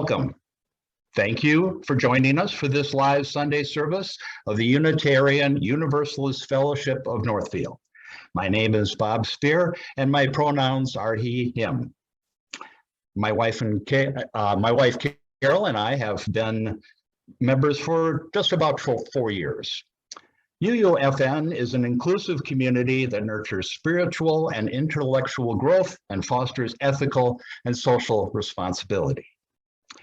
Welcome. Thank you for joining us for this live Sunday service of the Unitarian Universalist Fellowship of Northfield. My name is Bob Spear, and my pronouns are he, him. My wife Carol and I have been members for just about 4 years. UUFN is an inclusive community that nurtures spiritual and intellectual growth and fosters ethical and social responsibility.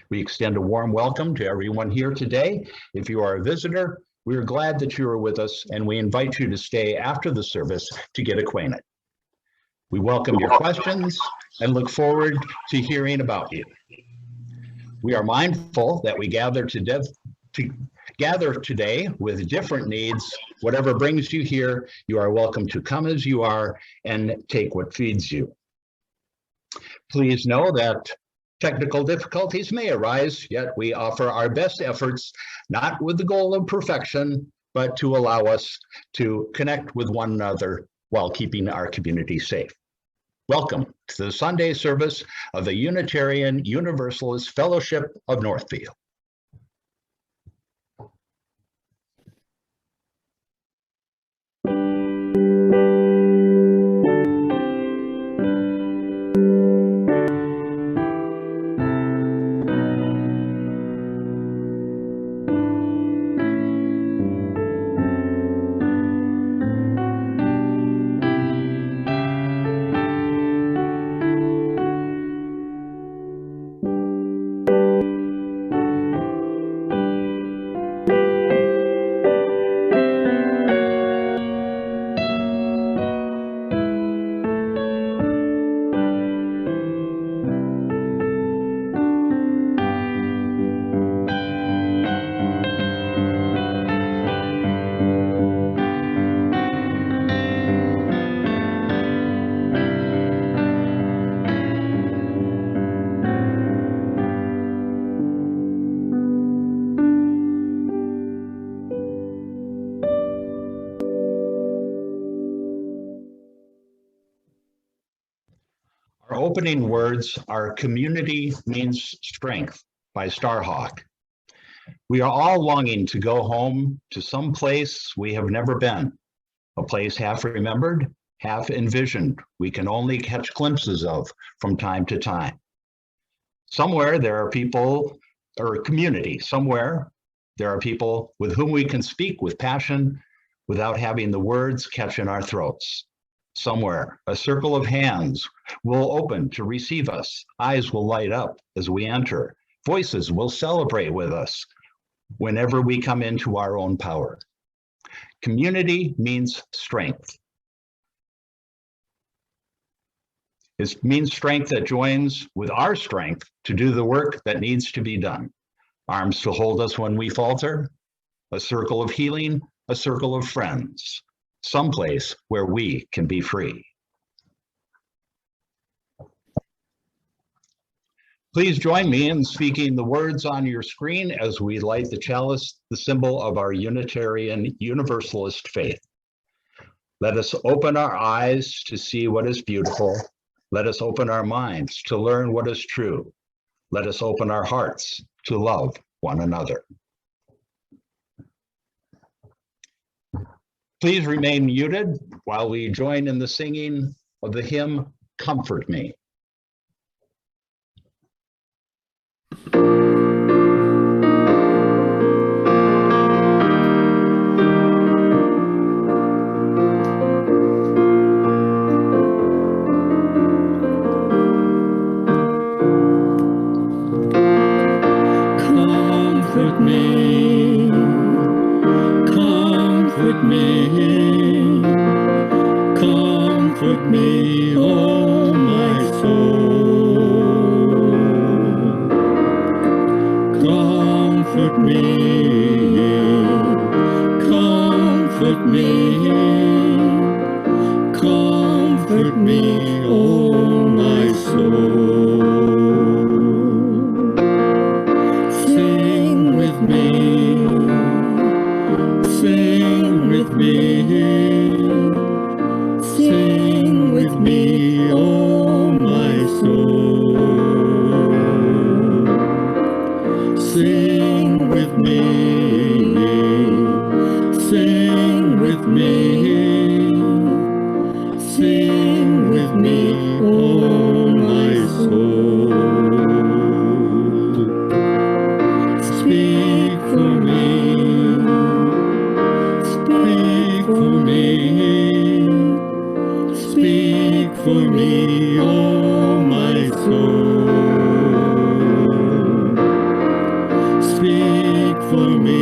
We extend a warm welcome to everyone here today. If you are a visitor, we are glad that you are with us, and we invite you to stay after the service to get acquainted. We welcome your questions and look forward to hearing about you. We are mindful that we gather today with different needs. Whatever brings you here, you are welcome to come as you are and take what feeds you. Please know that technical difficulties may arise, yet we offer our best efforts, not with the goal of perfection, but to allow us to connect with one another while keeping our community safe. Welcome to the Sunday service of the Unitarian Universalist Fellowship of Northfield. Our opening words are "Community Means Strength" by Starhawk. We are all longing to go home to some place we have never been, a place half remembered, half envisioned, we can only catch glimpses of from time to time. Somewhere there are people, or a community, somewhere there are people with whom we can speak with passion without having the words catch in our throats. Somewhere, a circle of hands will open to receive us. Eyes will light up as we enter. Voices will celebrate with us whenever we come into our own power. Community means strength. It means strength that joins with our strength to do the work that needs to be done. Arms to hold us when we falter, a circle of healing, a circle of friends. Someplace where we can be free. Please join me in speaking the words on your screen as we light the chalice, the symbol of our Unitarian Universalist faith. Let us open our eyes to see what is beautiful. Let us open our minds to learn what is true. Let us open our hearts to love one another. Please remain muted while we join in the singing of the hymn, "Comfort Me." Comfort me, comfort me, comfort me, oh my soul. Comfort me, comfort me, comfort me, oh my soul. Sing with me, sing with me, sing with me, oh my soul. Sing with me, sing with me, sing with me, oh my soul. Speak for me, speak for me, speak for me, oh my soul. Speak for me,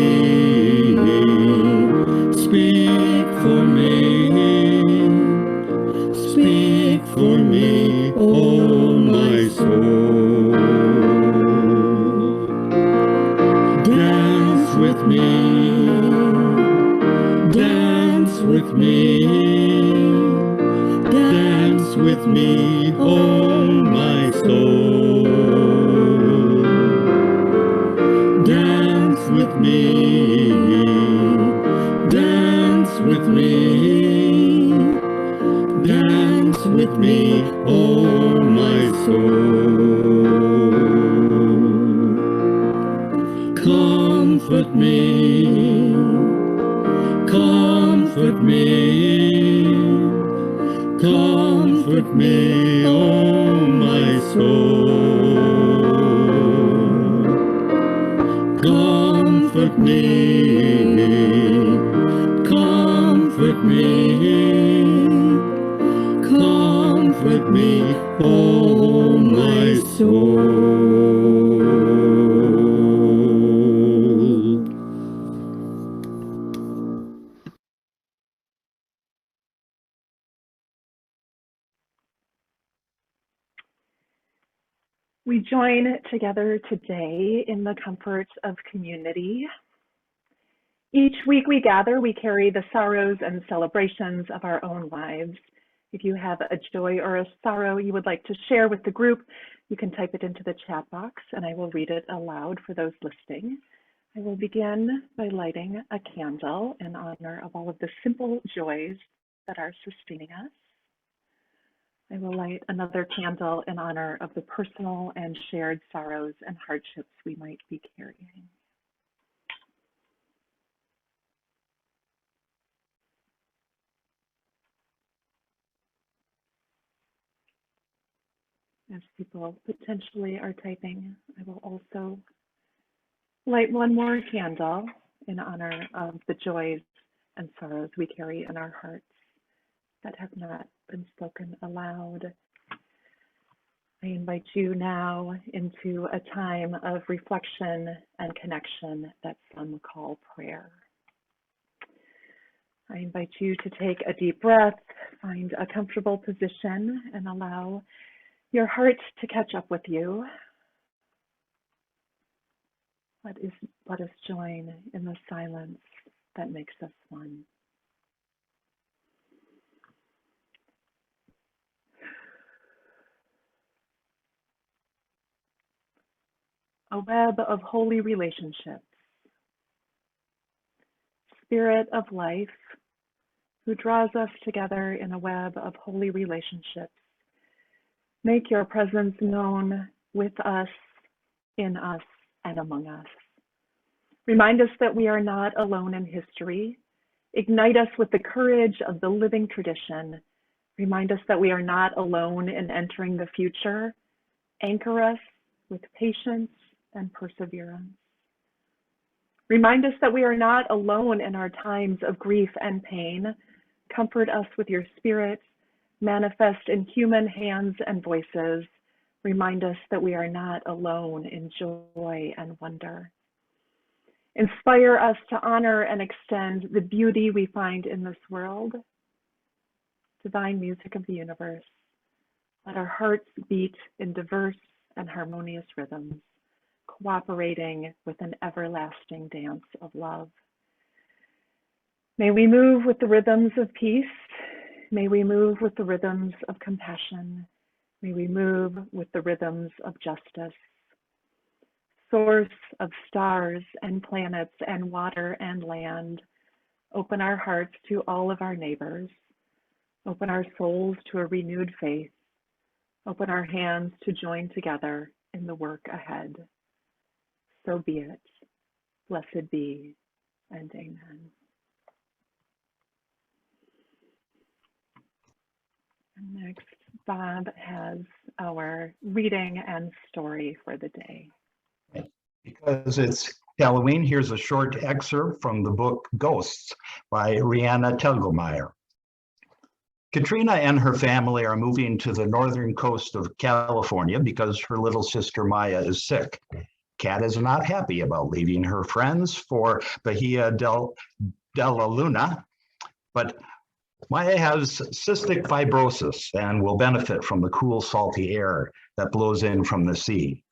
speak for me, speak for me, oh my soul. Dance with me, dance with me, dance with me, oh my soul. Dance with me, dance with me, dance with me, oh my soul. Comfort me, comfort me, comfort me, oh my soul. Comfort me, comfort me, comfort me, oh my soul. We join together today in the comfort of community. Each week we gather, we carry the sorrows and celebrations of our own lives. If you have a joy or a sorrow you would like to share with the group, you can type it into the chat box and I will read it aloud for those listening. I will begin by lighting a candle in honor of all of the simple joys that are sustaining us. I will light another candle in honor of the personal and shared sorrows and hardships we might be carrying. As people potentially are typing, I will also light one more candle in honor of the joys and sorrows we carry in our hearts that have not been spoken aloud. I invite you now into a time of reflection and connection that some call prayer. I invite you to take a deep breath, find a comfortable position, and allow your heart to catch up with you. Let us join in the silence that makes us one. A web of holy relationships. Spirit of life, who draws us together in a web of holy relationships, make your presence known with us, in us, and among us. Remind us that we are not alone in history. Ignite us with the courage of the living tradition. Remind us that we are not alone in entering the future. Anchor us with patience and perseverance. Remind us that we are not alone in our times of grief and pain. Comfort us with your spirit, manifest in human hands and voices. Remind us that we are not alone in joy and wonder. Inspire us to honor and extend the beauty we find in this world. Divine music of the universe, let our hearts beat in diverse and harmonious rhythms, cooperating with an everlasting dance of love. May we move with the rhythms of peace. May we move with the rhythms of compassion. May we move with the rhythms of justice. Source of stars and planets and water and land, open our hearts to all of our neighbors. Open our souls to a renewed faith. Open our hands to join together in the work ahead. so be it. Blessed be, and amen. And next, Bob has our reading and story for the day. Because it's Halloween, here's a short excerpt from the book Ghosts by Rihanna Telgemeier. Katrina and her family are moving to the northern coast of California because her little sister Maya is sick. Kat is not happy about leaving her friends for Bahia della Luna, but Maya has cystic fibrosis and will benefit from the cool, salty air that blows in from the sea.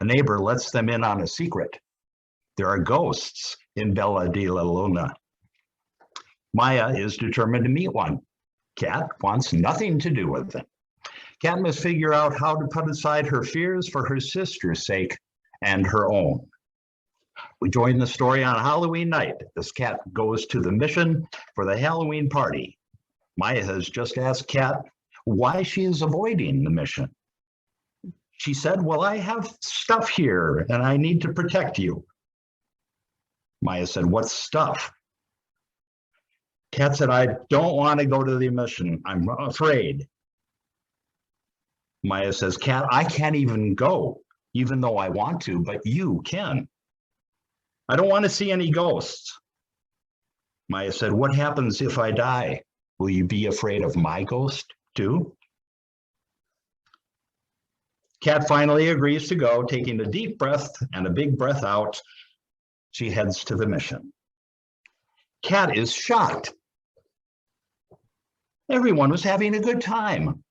A neighbor lets them in on a secret. There are ghosts in Bella di la Luna. Maya is determined to meet one. Kat wants nothing to do with it. Kat must figure out how to put aside her fears for her sister's sake and her own. We join the story on Halloween night as Kat goes to the mission for the Halloween party. Maya has just asked Kat why she is avoiding the mission. She said, well, I have stuff here and I need to protect you. Maya said, what stuff? Kat said, I don't want to go to the mission. I'm afraid. Maya says, Kat, I can't even go, even though I want to, but you can. I don't want to see any ghosts. Maya said, what happens if I die? Will you be afraid of my ghost too? Kat finally agrees to go, taking a deep breath and a big breath out. She heads to the mission. Kat is shocked. Everyone was having a good time,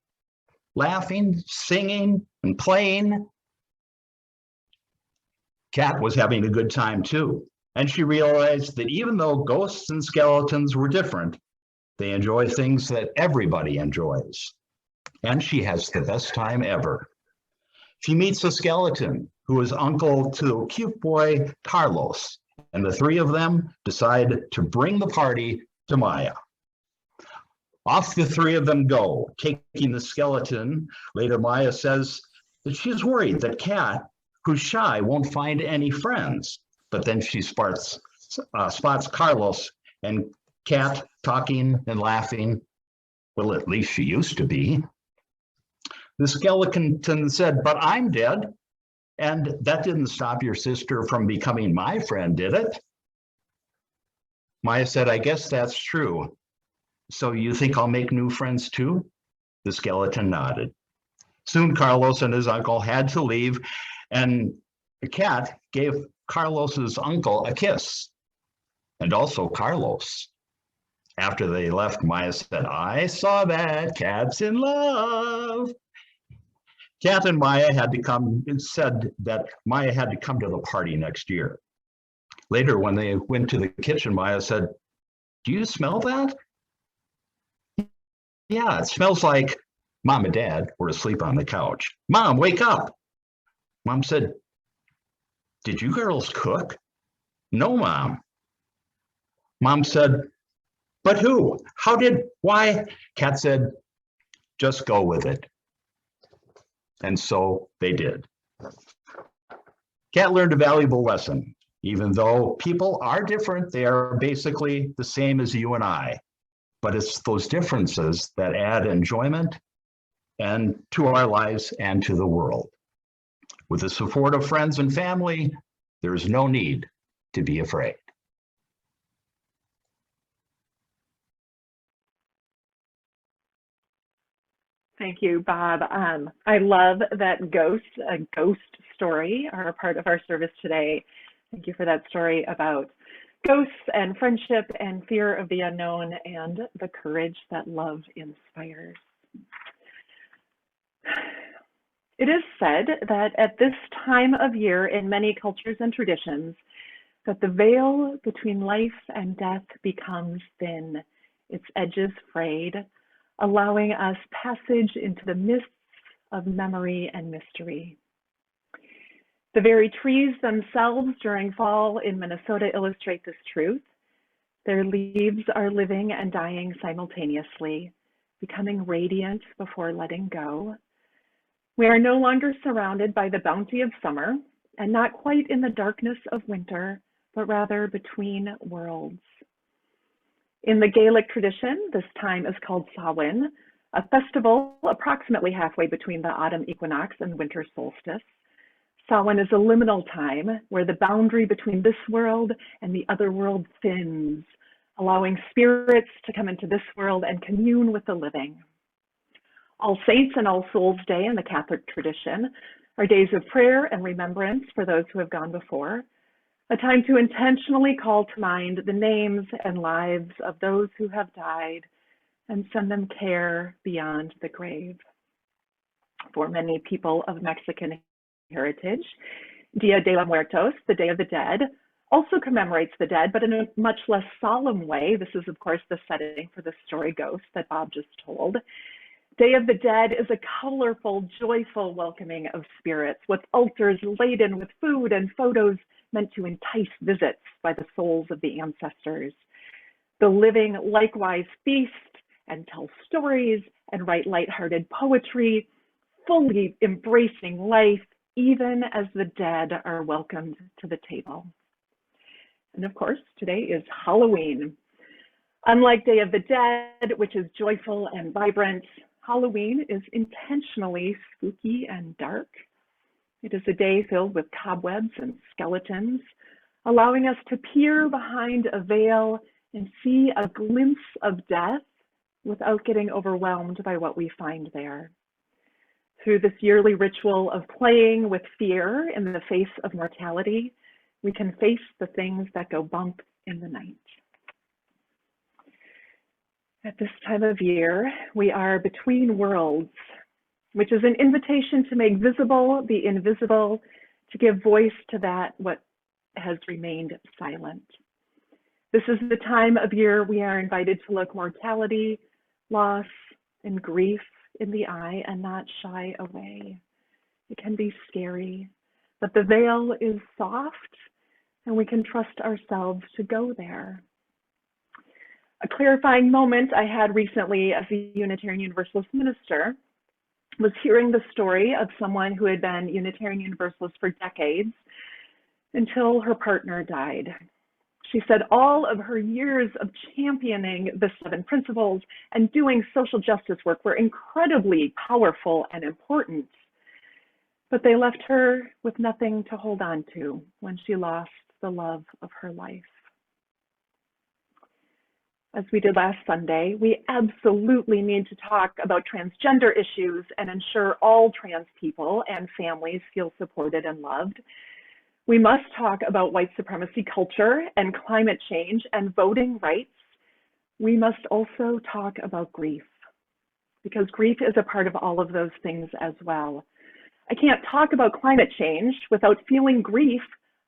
laughing, singing, and playing. Kat was having a good time too, and she realized that even though ghosts and skeletons were different, they enjoy things that everybody enjoys, and she has the best time ever. She meets a skeleton who is uncle to cute boy Carlos, and the three of them decide to bring the party to Maya. Off the three of them go, taking the skeleton. Later, Maya says that she's worried that Kat, who's shy, won't find any friends. But then she spots Carlos and Kat talking and laughing. Well, at least she used to be. The skeleton said, but I'm dead. And that didn't stop your sister from becoming my friend, did it? Maya said, I guess that's true. So you think I'll make new friends too? The skeleton nodded. Soon Carlos and his uncle had to leave, and Kat gave Carlos's uncle a kiss, and also Carlos. After they left, Maya said, I saw that, Kat's in love. Kat and Maya said that Maya had to come to the party next year. Later, when they went to the kitchen, Maya said, do you smell that? Yeah, it smells like Mom and Dad were asleep on the couch. Mom, wake up. Mom said, did you girls cook? No, Mom. Mom said, but who? How did, why? Kat said, just go with it. And so they did. Kat learned a valuable lesson. Even though people are different, they are basically the same as you and I. But it's those differences that add enjoyment and to our lives and to the world. With the support of friends and family, there's no need to be afraid. Thank you, Bob. I love that a ghost story, are a part of our service today. Thank you for that story about ghosts and friendship and fear of the unknown and the courage that love inspires. It is said that at this time of year in many cultures and traditions, that the veil between life and death becomes thin, its edges frayed, allowing us passage into the mists of memory and mystery. The very trees themselves during fall in Minnesota illustrate this truth. Their leaves are living and dying simultaneously, becoming radiant before letting go. We are no longer surrounded by the bounty of summer, and not quite in the darkness of winter, but rather between worlds. In the Gaelic tradition, this time is called Samhain, a festival approximately halfway between the autumn equinox and winter solstice. Samhain is a liminal time where the boundary between this world and the other world thins, allowing spirits to come into this world and commune with the living. All Saints and All Souls Day in the Catholic tradition are days of prayer and remembrance for those who have gone before, a time to intentionally call to mind the names and lives of those who have died and send them care beyond the grave. For many people of Mexican heritage, Dia de los Muertos, the Day of the Dead, also commemorates the dead, but in a much less solemn way. This is, of course, the setting for the story Ghost that Bob just told. Day of the Dead is a colorful, joyful welcoming of spirits, with altars laden with food and photos meant to entice visits by the souls of the ancestors. The living likewise feast and tell stories and write lighthearted poetry, fully embracing life, even as the dead are welcomed to the table. And of course, today is Halloween. Unlike Day of the Dead, which is joyful and vibrant, Halloween is intentionally spooky and dark. It is a day filled with cobwebs and skeletons, allowing us to peer behind a veil and see a glimpse of death without getting overwhelmed by what we find there. Through this yearly ritual of playing with fear in the face of mortality, we can face the things that go bump in the night. At this time of year, we are between worlds, which is an invitation to make visible the invisible, to give voice to that what has remained silent. This is the time of year we are invited to look mortality, loss, and grief in the eye and not shy away. It can be scary, but the veil is soft and we can trust ourselves to go there. A clarifying moment I had recently as a Unitarian Universalist minister was hearing the story of someone who had been Unitarian Universalist for decades until her partner died. She said all of her years of championing the 7 principles and doing social justice work were incredibly powerful and important, but they left her with nothing to hold on to when she lost the love of her life. As we did last Sunday, we absolutely need to talk about transgender issues and ensure all trans people and families feel supported and loved. We must talk about white supremacy culture and climate change and voting rights. We must also talk about grief, because grief is a part of all of those things as well. I can't talk about climate change without feeling grief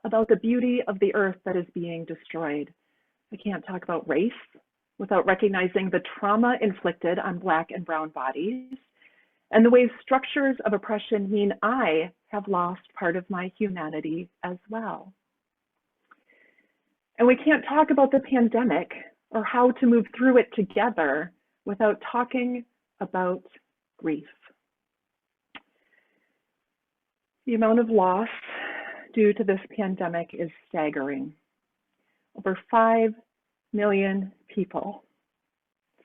about the beauty of the earth that is being destroyed. I can't talk about race without recognizing the trauma inflicted on Black and brown bodies and the ways structures of oppression mean I have lost part of my humanity as well. And we can't talk about the pandemic or how to move through it together without talking about grief. The amount of loss due to this pandemic is staggering. Over 5 million people,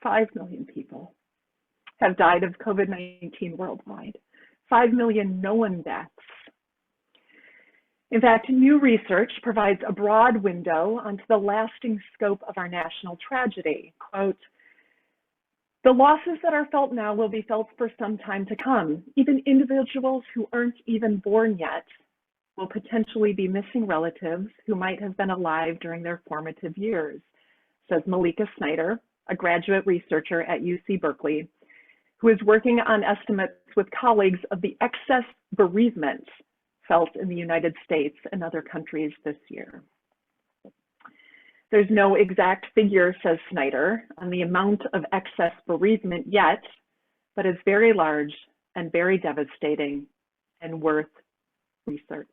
5 million people have died of COVID-19 worldwide, 5 million known deaths. In fact, new research provides a broad window onto the lasting scope of our national tragedy. Quote, "The losses that are felt now will be felt for some time to come. Even individuals who aren't even born yet will potentially be missing relatives who might have been alive during their formative years," says Malika Snyder, a graduate researcher at UC Berkeley, who is working on estimates with colleagues of the excess bereavement felt in the United States and other countries this year. There's no exact figure, says Snyder, on the amount of excess bereavement yet, but it's very large and very devastating and worth research.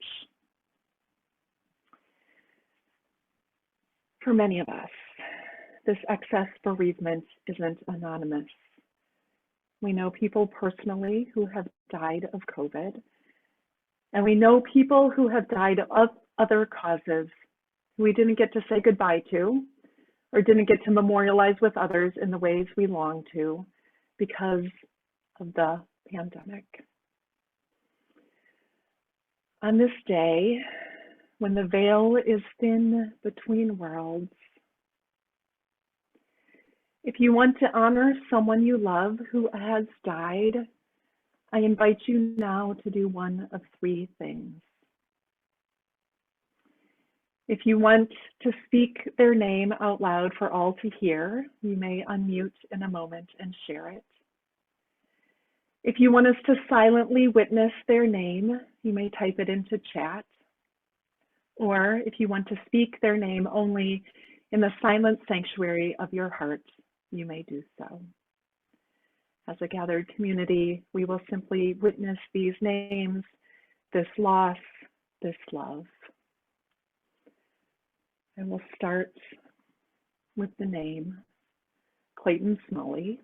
For many of us, this excess bereavement isn't anonymous. We know people personally who have died of COVID, And we know people who have died of other causes who we didn't get to say goodbye to, or didn't get to memorialize with others in the ways we long to because of the pandemic. On this day, when the veil is thin between worlds, if you want to honor someone you love who has died, I invite you now to do one of three things. If you want to speak their name out loud for all to hear, you may unmute in a moment and share it. If you want us to silently witness their name, you may type it into chat. Or if you want to speak their name only in the silent sanctuary of your heart, you may do so. As a gathered community, we will simply witness these names, this loss, this love. And we'll start with the name Clayton Smalley,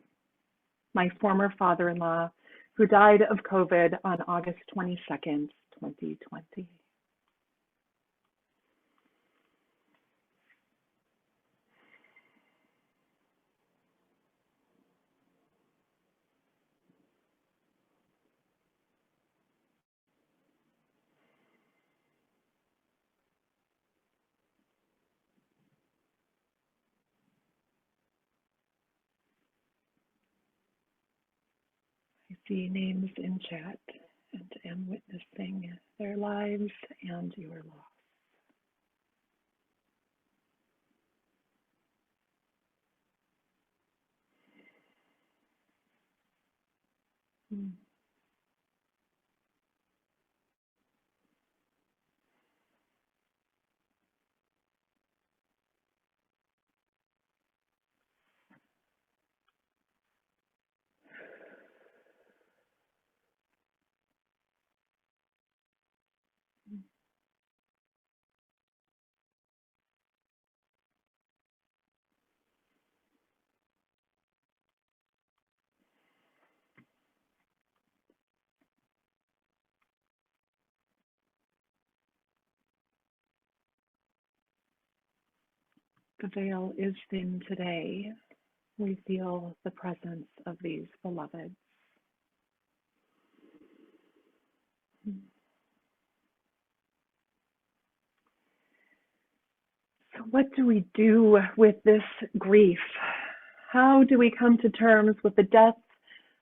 my former father-in-law, who died of COVID on August 22nd, 2020. I see names in chat and am witnessing their lives and your loss. The veil is thin today. We feel the presence of these beloveds. So what do we do with this grief? How do we come to terms with the death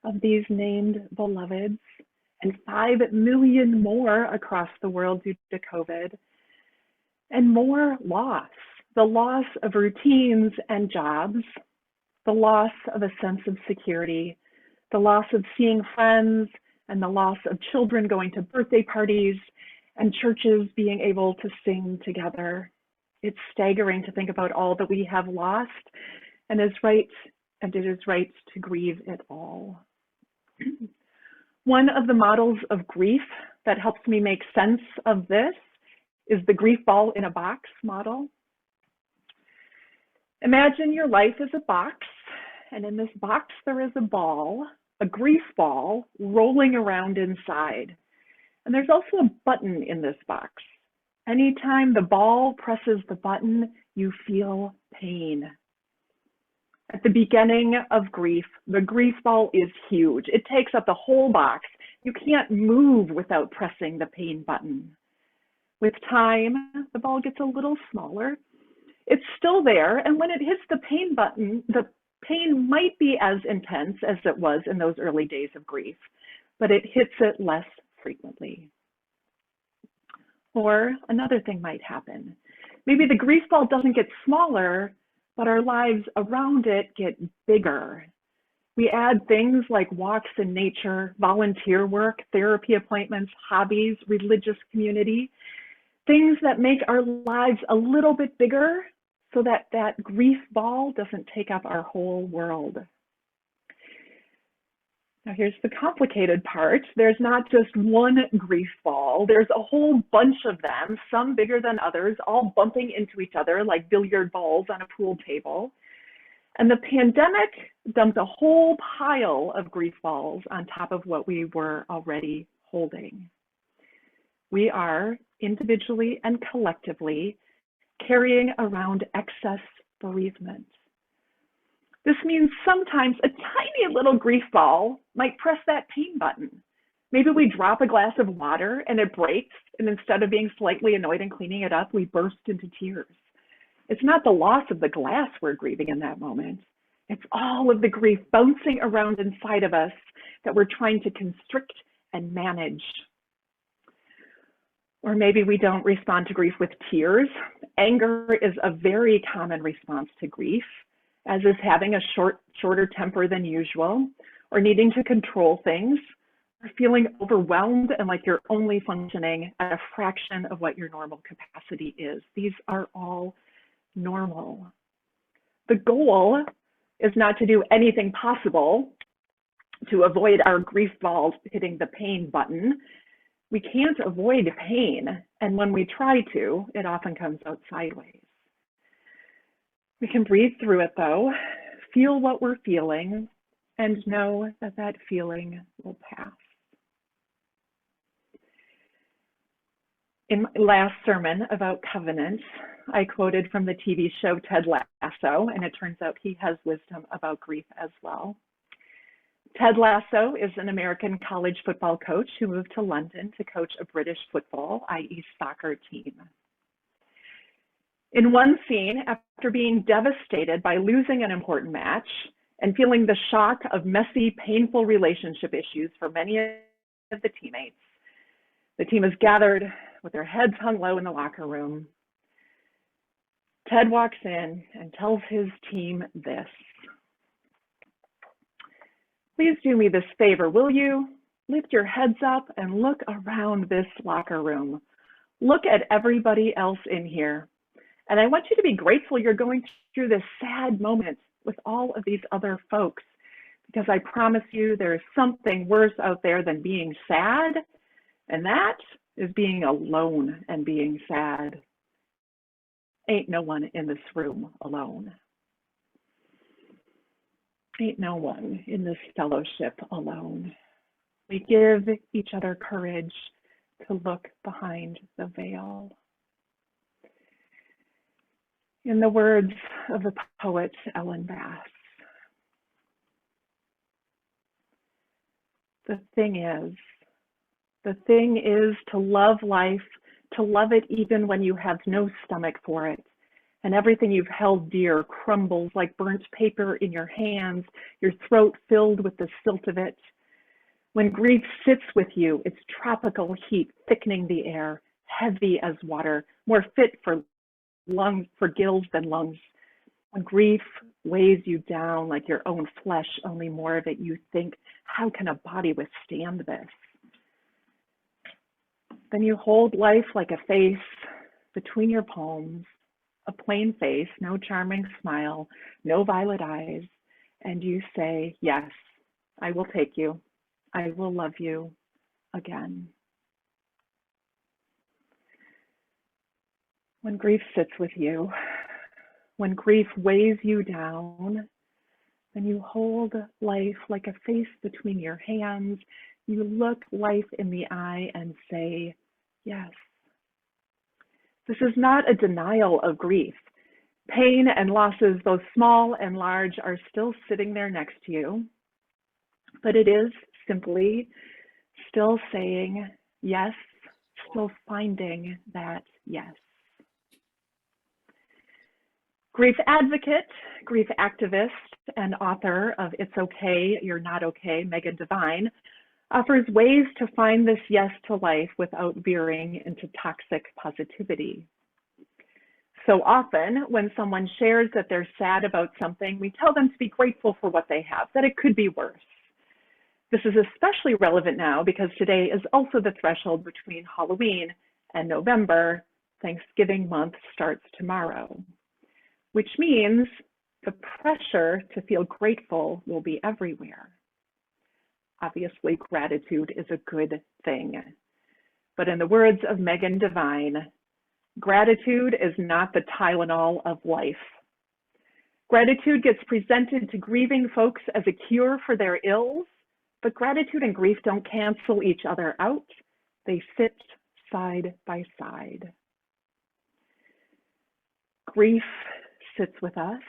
of these named beloveds and 5 million more across the world due to COVID, and more loss? The loss of routines and jobs, the loss of a sense of security, the loss of seeing friends, and the loss of children going to birthday parties and churches being able to sing together. It's staggering to think about all that we have lost, and it is right to grieve it all. One of the models of grief that helps me make sense of this is the grief ball in a box model. Imagine your life as a box, and in this box there is a ball, a grief ball, rolling around inside. And there's also a button in this box. Anytime the ball presses the button, you feel pain. At the beginning of grief, the grief ball is huge. It takes up the whole box. You can't move without pressing the pain button. With time, the ball gets a little smaller. It's still there, and when it hits the pain button, the pain might be as intense as it was in those early days of grief, but it hits it less frequently. Or another thing might happen. Maybe the grief ball doesn't get smaller, but our lives around it get bigger. We add things like walks in nature, volunteer work, therapy appointments, hobbies, religious community, things that make our lives a little bit bigger so that that grief ball doesn't take up our whole world. Now here's the complicated part. There's not just one grief ball. There's a whole bunch of them, some bigger than others, all bumping into each other like billiard balls on a pool table. And the pandemic dumped a whole pile of grief balls on top of what we were already holding. we are individually and collectively carrying around excess bereavement. This means sometimes a tiny little grief ball might press that pain button. Maybe we drop a glass of water and it breaks, and instead of being slightly annoyed and cleaning it up, we burst into tears. It's not the loss of the glass we're grieving in that moment. It's all of the grief bouncing around inside of us that we're trying to constrict and manage. Or maybe we don't respond to grief with tears. Anger is a very common response to grief, as is having a shorter temper than usual, or needing to control things, or feeling overwhelmed and like you're only functioning at a fraction of what your normal capacity is. These are all normal. The goal is not to do anything possible to avoid our grief balls hitting the pain button. We can't avoid pain, and when we try to, it often comes out sideways. We can breathe through it though, feel what we're feeling, and know that that feeling will pass. In my last sermon about covenant, I quoted from the TV show Ted Lasso, and it turns out he has wisdom about grief as well. Ted Lasso is an American college football coach who moved to London to coach a British football, i.e. soccer team. In one scene, after being devastated by losing an important match and feeling the shock of messy, painful relationship issues for many of the teammates, the team is gathered with their heads hung low in the locker room. Ted walks in and tells his team this: "Please do me this favor, will you? Lift your heads up and look around this locker room. Look at everybody else in here. And I want you to be grateful you're going through this sad moment with all of these other folks, because I promise you there is something worse out there than being sad, and that is being alone and being sad. Ain't no one in this room alone. Ain't no one in this fellowship alone. We give each other courage to look behind the veil." In the words of the poet Ellen Bass, the thing is to love life, to love it even when you have no stomach for it, and everything you've held dear crumbles like burnt paper in your hands, your throat filled with the silt of it. When grief sits with you, its tropical heat thickening the air, heavy as water, more fit for gills than lungs. When grief weighs you down like your own flesh, only more of it, you think, how can a body withstand this? Then you hold life like a face between your palms, a plain face, no charming smile, no violet eyes, and you say, yes, I will take you. I will love you again. When grief sits with you, when grief weighs you down, then you hold life like a face between your hands. You look life in the eye and say, yes. This is not a denial of grief. Pain and losses, both small and large, are still sitting there next to you, but it is simply still saying yes, still finding that yes. Grief advocate, grief activist, and author of It's Okay, You're Not Okay, Megan Devine, offers ways to find this yes to life without veering into toxic positivity. So often, when someone shares that they're sad about something, we tell them to be grateful for what they have, that it could be worse. This is especially relevant now because today is also the threshold between Halloween and November. Thanksgiving month starts tomorrow, which means the pressure to feel grateful will be everywhere. Obviously, gratitude is a good thing. But in the words of Megan Devine, gratitude is not the Tylenol of life. Gratitude gets presented to grieving folks as a cure for their ills, but gratitude and grief don't cancel each other out. They sit side by side. Grief sits with us,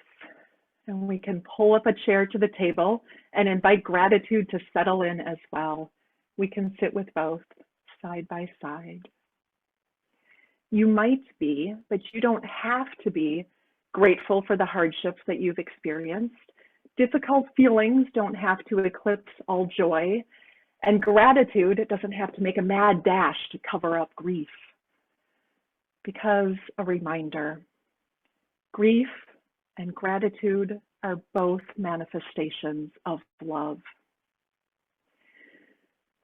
and we can pull up a chair to the table and invite gratitude to settle in as well. We can sit with both side by side. You might be, but you don't have to be, grateful for the hardships that you've experienced. Difficult feelings don't have to eclipse all joy, and gratitude doesn't have to make a mad dash to cover up grief. Because a reminder, grief and gratitude are both manifestations of love.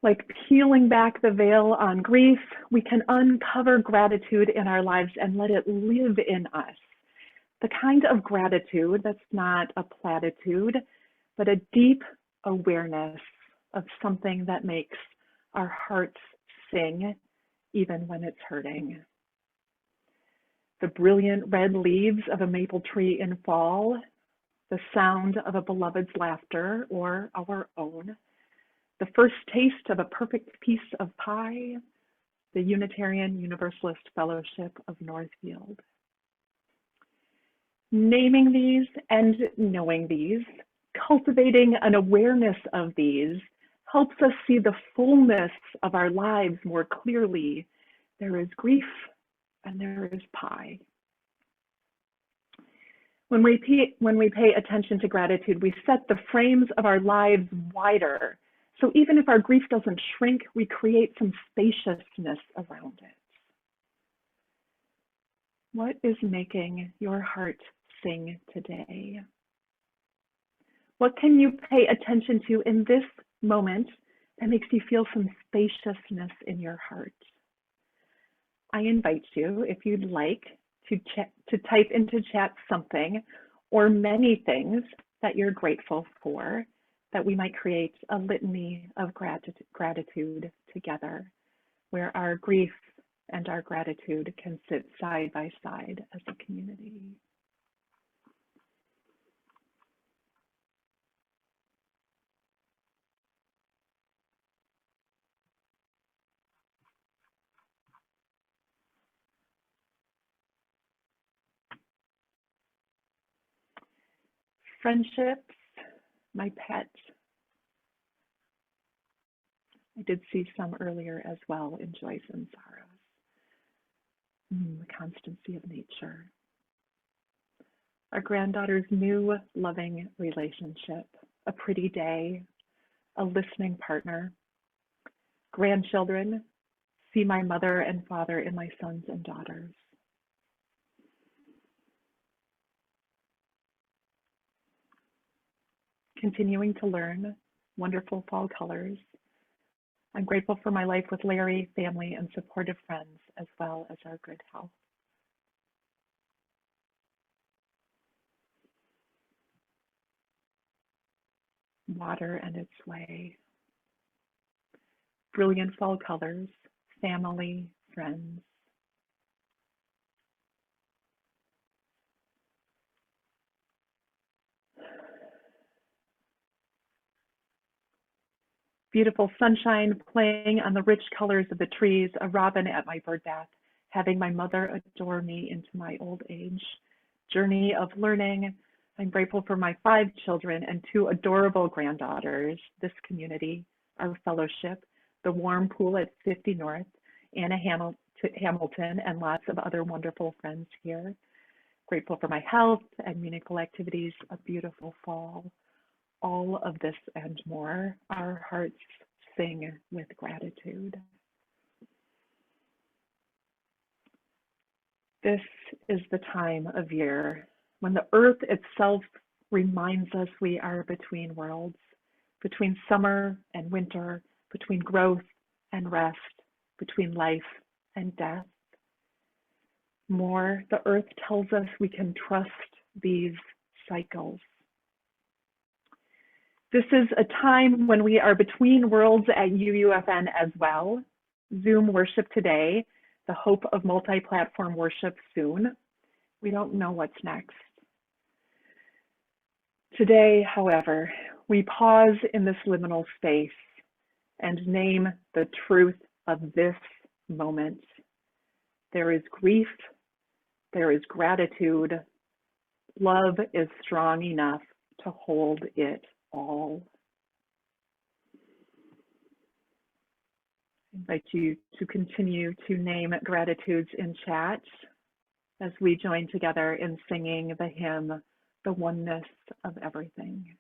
Like peeling back the veil on grief, we can uncover gratitude in our lives and let it live in us. The kind of gratitude that's not a platitude, but a deep awareness of something that makes our hearts sing even when it's hurting. The brilliant red leaves of a maple tree in fall, the sound of a beloved's laughter or our own, the first taste of a perfect piece of pie, the Unitarian Universalist Fellowship of Northfield. Naming these and knowing these, cultivating an awareness of these, helps us see the fullness of our lives more clearly. There is grief and there is pie. When we pay attention to gratitude, we set the frames of our lives wider. So even if our grief doesn't shrink, we create some spaciousness around it. What is making your heart sing today? What can you pay attention to in this moment that makes you feel some spaciousness in your heart? I invite you, if you'd like, to type into chat something or many things that you're grateful for, that we might create a litany of gratitude together, where our grief and our gratitude can sit side by side as a community. Friendships, my pet. I did see some earlier as well in Joyce and Sara's. The constancy of nature. Our granddaughter's new loving relationship, a pretty day, a listening partner. Grandchildren, see my mother and father in my sons and daughters. Continuing to learn wonderful fall colors. I'm grateful for my life with Larry, family, and supportive friends, as well as our good health. Water and its way. Brilliant fall colors, family, friends. Beautiful sunshine playing on the rich colors of the trees, a robin at my bird bath, having my mother adore me into my old age. Journey of learning. I'm grateful for my 5 children and 2 adorable granddaughters, this community, our fellowship, the warm pool at 50 North, Anna Hamilton, and lots of other wonderful friends here. Grateful for my health and meaningful activities, a beautiful fall. All of this and more, our hearts sing with gratitude. This is the time of year when the earth itself reminds us we are between worlds, between summer and winter, between growth and rest, between life and death. More, the earth tells us we can trust these cycles. This is a time when we are between worlds at UUFN as well. Zoom worship today, the hope of multi-platform worship soon. We don't know what's next. Today, however, we pause in this liminal space and name the truth of this moment. There is grief, there is gratitude. Love is strong enough to hold it all. I invite you to continue to name gratitudes in chat as we join together in singing the hymn, The Oneness of Everything.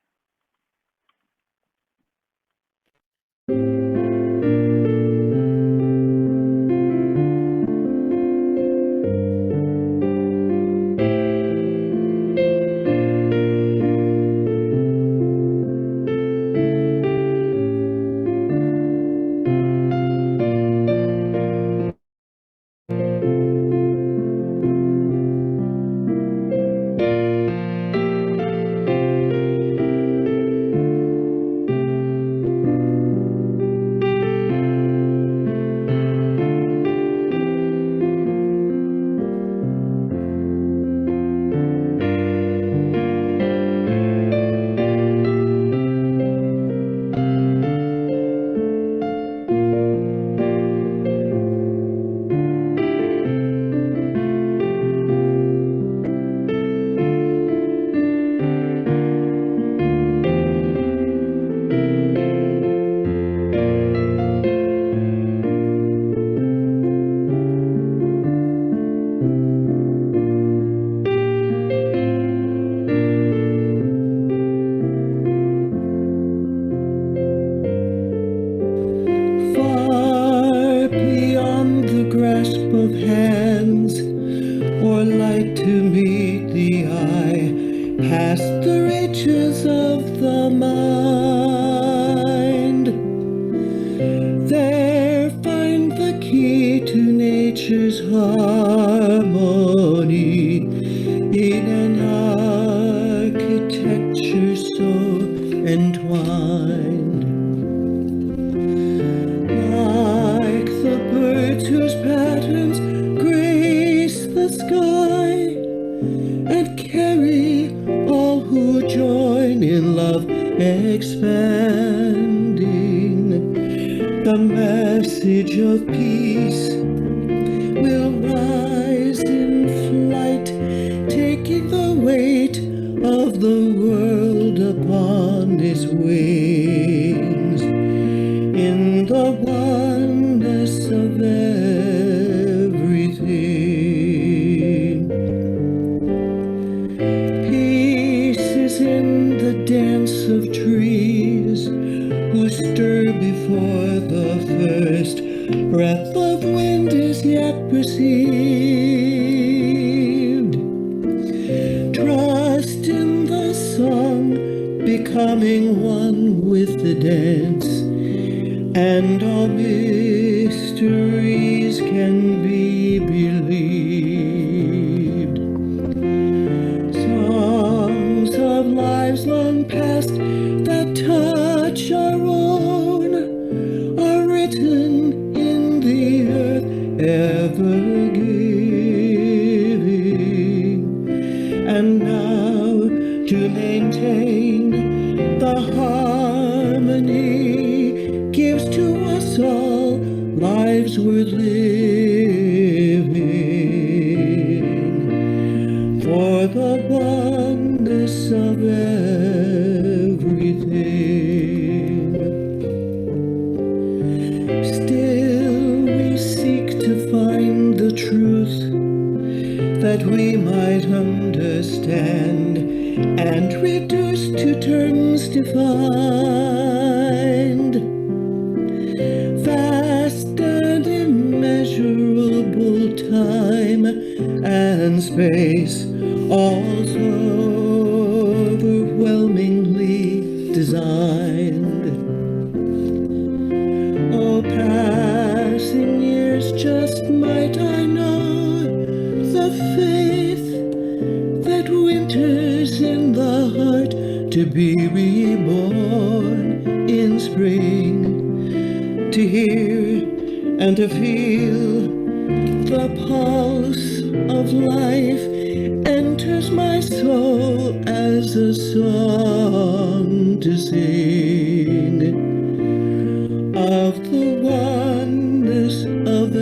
Of the oneness of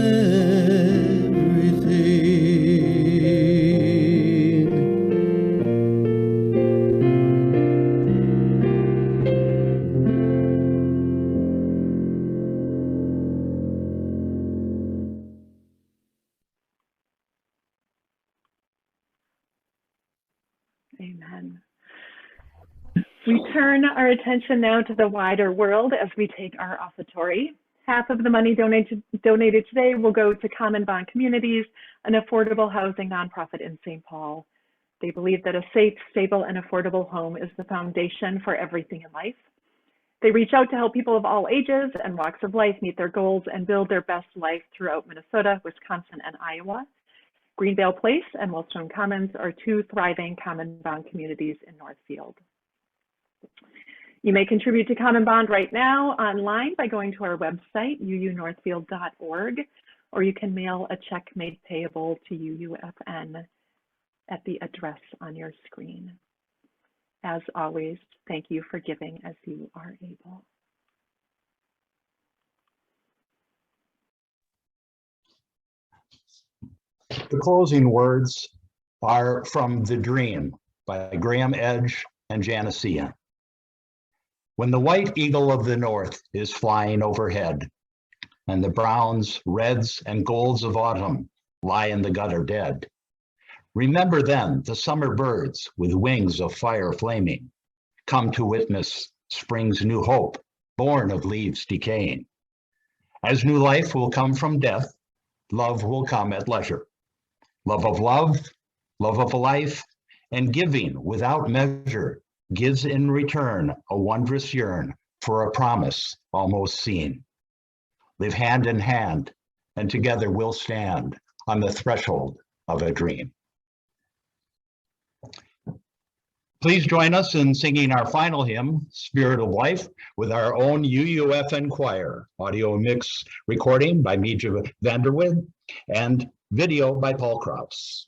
Amen. We turn our attention now to the wider world as we take our offertory. Half of the money donated today will go to Common Bond Communities, an affordable housing nonprofit in St. Paul. They believe that a safe, stable, and affordable home is the foundation for everything in life. They reach out to help people of all ages and walks of life meet their goals and build their best life throughout Minnesota, Wisconsin, and Iowa. Greenvale Place and Wellstone Commons are two thriving Common Bond communities in Northfield. You may contribute to Common Bond right now online by going to our website, uunorthfield.org, or you can mail a check made payable to UUFN at the address on your screen. As always, thank you for giving as you are able. The closing words are from The Dream by Graham Edge and Janice Ian. When the white eagle of the north is flying overhead, and the browns, reds, and golds of autumn lie in the gutter dead, remember then the summer birds with wings of fire flaming come to witness spring's new hope, born of leaves decaying. As new life will come from death, love will come at leisure. Love of life, and giving without measure gives in return a wondrous yearn for a promise almost seen. Live hand in hand, and together we'll stand on the threshold of a dream. Please join us in singing our final hymn, Spirit of Life, with our own UUFN choir. Audio mix recording by Mija Vanderwood and video by Paul Krauss.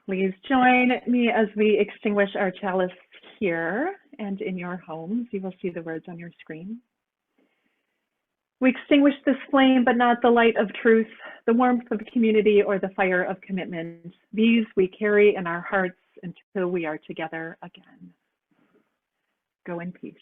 Please join me as we extinguish our chalice here and in your homes. You will see the words on your screen. We extinguish this flame, but not the light of truth, the warmth of community, or the fire of commitment. These we carry in our hearts until we are together again. Go in peace.